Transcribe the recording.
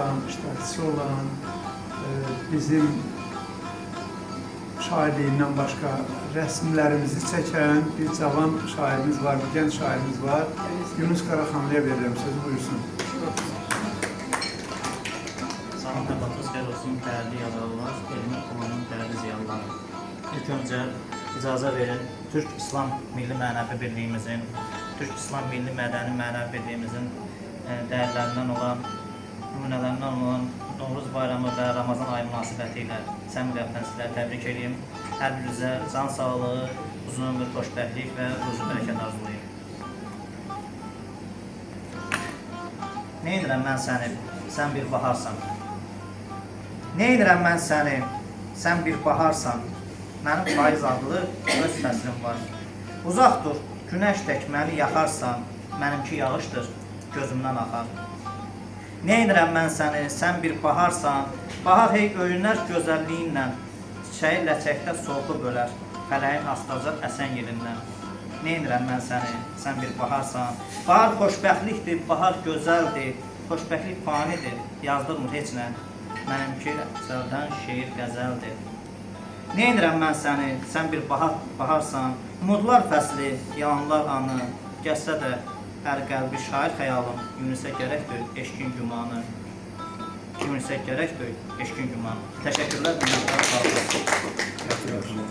olan, iştirakçısı olan, bizim şairliğindən başqa rəsmlərimizi çəkən bir cavan şairimiz var, bir gənc şairimiz var. Yunus Qaraxanlıya verirəm, sözü buyursun. Salam və baxış qəl olsun, dəyərli yazarlar, elmi kumanın dəyərli ziyanları. İlk öncə icazə verin, Türk İslam Milli Mənəvi Birliyimizin, Türk İslam Milli Mədəni Mənəvi Birliyimizin dəyərlərindən olan, nümunələrindən olan Novruz bayramı və Ramazan ayı münasibəti ilə səmimi qəlbdən sizləri təbrik edeyim. Hər birinizə can sağlığı, uzun ömür, xoşbəxtlik və ruzu bərəkət arzulayım. Ne edirəm mən səni, sən bir baharsan. Ne edirəm mən səni, sən bir baharsan. Mənim payız adlı öz fəslim var. Uzaq dur, günəş tək məni yaxarsan, mənimki yağışdır, gözümdən axar. Ne edirəm mən səni, sən bir baharsan. Bahar hey öyünər gözəlliyinlə, çiçəyi ləçəkdə solğu bölər, fələyin astaca əsən yerindən. Ne edirəm mən səni, sən bir baharsan. Bahar xoşbəxtlikdir, bahar gözəldir, xoşbəxtlik fanidir, yazdırmır heç nə. Mənimki əfsəldən şeir qəzəldir. Ne edirəm mən səni, sən bir baharsan. Umudlar fəsli, yalanlar anı, gəlsə də hər qəlbi şair xəyalım, Yunusə gərəkdir eşqin gümanı. Yunusə gərəkdir eşqin gümanı. Təşəkkürlər, minnətlər, sağ olun.